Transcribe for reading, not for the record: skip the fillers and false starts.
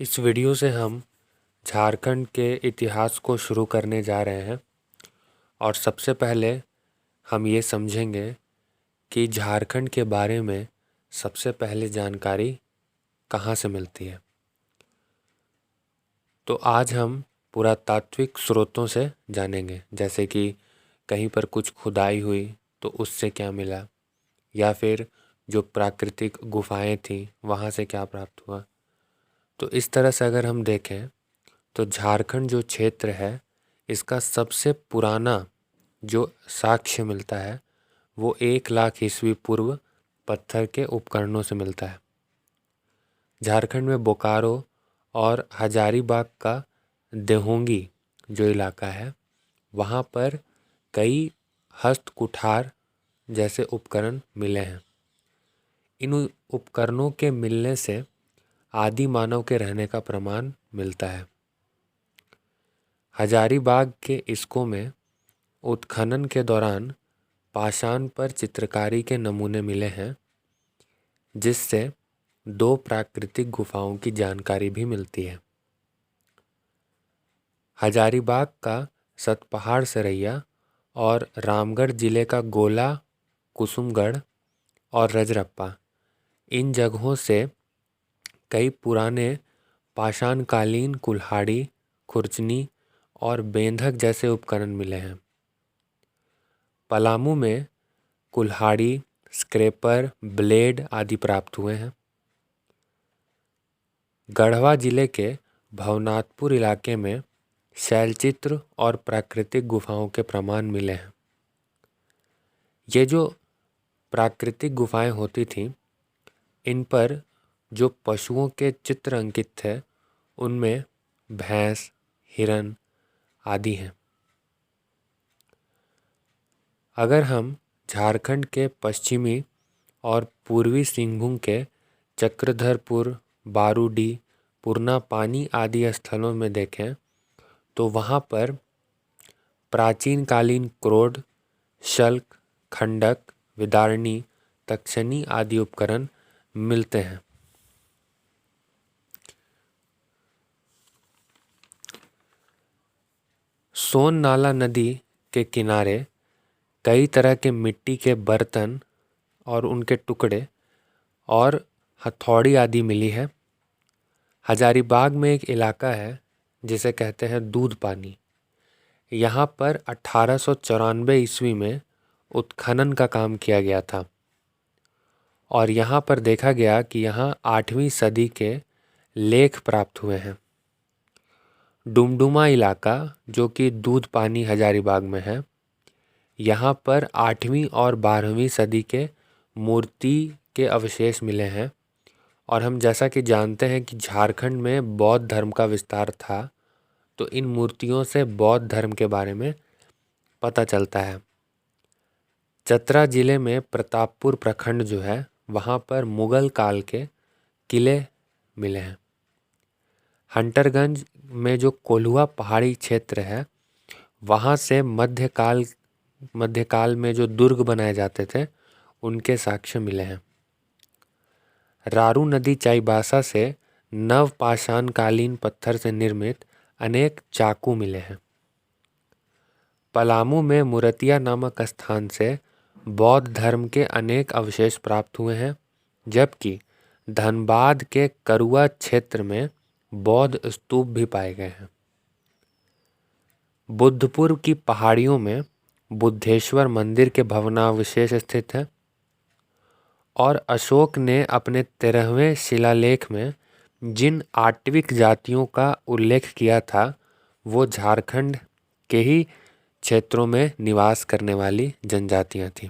इस वीडियो से हम झारखंड के इतिहास को शुरू करने जा रहे हैं और सबसे पहले हम ये समझेंगे कि झारखंड के बारे में सबसे पहले जानकारी कहाँ से मिलती है। तो आज हम पुरातात्विक स्रोतों से जानेंगे, जैसे कि कहीं पर कुछ खुदाई हुई तो उससे क्या मिला, या फिर जो प्राकृतिक गुफाएं थीं वहाँ से क्या प्राप्त हुआ। तो इस तरह से अगर हम देखें तो झारखंड जो क्षेत्र है इसका सबसे पुराना जो साक्ष्य मिलता है वो 1 लाख ईस्वी पूर्व पत्थर के उपकरणों से मिलता है। झारखंड में बोकारो और हजारीबाग का देहोंगी जो इलाका है वहाँ पर कई हस्त कुठार जैसे उपकरण मिले हैं। इन उपकरणों के मिलने से आदि मानव के रहने का प्रमाण मिलता है। हजारीबाग के इस्कों में उत्खनन के दौरान पाषाण पर चित्रकारी के नमूने मिले हैं, जिससे 2 प्राकृतिक गुफाओं की जानकारी भी मिलती है। हजारीबाग का सतपहाड़ सरैया और रामगढ़ जिले का गोला, कुसुमगढ़ और रजरप्पा, इन जगहों से कई पुराने पाषाणकालीन कुल्हाड़ी, खुरचनी और बेंधक जैसे उपकरण मिले हैं। पलामू में कुल्हाड़ी, स्क्रैपर, ब्लेड आदि प्राप्त हुए हैं। गढ़वा जिले के भवनाथपुर इलाके में शैलचित्र और प्राकृतिक गुफाओं के प्रमाण मिले हैं। ये जो प्राकृतिक गुफाएं होती थीं इन पर जो पशुओं के चित्र अंकित थे उनमें भैंस, हिरन आदि हैं। अगर हम झारखंड के पश्चिमी और पूर्वी सिंहभूम के चक्रधरपुर, बारूडी, पुरना पानी आदि स्थलों में देखें तो वहाँ पर प्राचीन कालीन क्रोड, शल्क, खंडक, विदारणी, तक्षणी आदि उपकरण मिलते हैं। सोन नाला नदी के किनारे कई तरह के मिट्टी के बर्तन और उनके टुकड़े और हथौड़ी आदि मिली है। हजारीबाग में एक इलाका है जिसे कहते हैं दूध पानी। यहाँ पर 1894 ईस्वी में उत्खनन का काम किया गया था और यहाँ पर देखा गया कि यहाँ 8वीं सदी के लेख प्राप्त हुए हैं। डुमडुमा इलाका जो कि दूध पानी हजारीबाग में है, यहाँ पर 8वीं और 12वीं सदी के मूर्ति के अवशेष मिले हैं। और हम जैसा कि जानते हैं कि झारखंड में बौद्ध धर्म का विस्तार था, तो इन मूर्तियों से बौद्ध धर्म के बारे में पता चलता है। चतरा जिले में प्रतापपुर प्रखंड जो है वहाँ पर मुगल काल के किले मिले हैं। हंटरगंज में जो कोल्हुआ पहाड़ी क्षेत्र है वहाँ से मध्यकाल में जो दुर्ग बनाए जाते थे उनके साक्ष्य मिले हैं। रारू नदी चाईबासा से नवपाषाणकालीन पत्थर से निर्मित अनेक चाकू मिले हैं। पलामू में मुरतिया नामक स्थान से बौद्ध धर्म के अनेक अवशेष प्राप्त हुए हैं, जबकि धनबाद के करुआ क्षेत्र में बौद्ध स्तूप भी पाए गए हैं। बुद्धपुर की पहाड़ियों में बुद्धेश्वर मंदिर के भवनावशेष स्थित हैं और अशोक ने अपने 13वें शिलालेख में जिन आट्विक जातियों का उल्लेख किया था वो झारखंड के ही क्षेत्रों में निवास करने वाली जनजातियां थीं।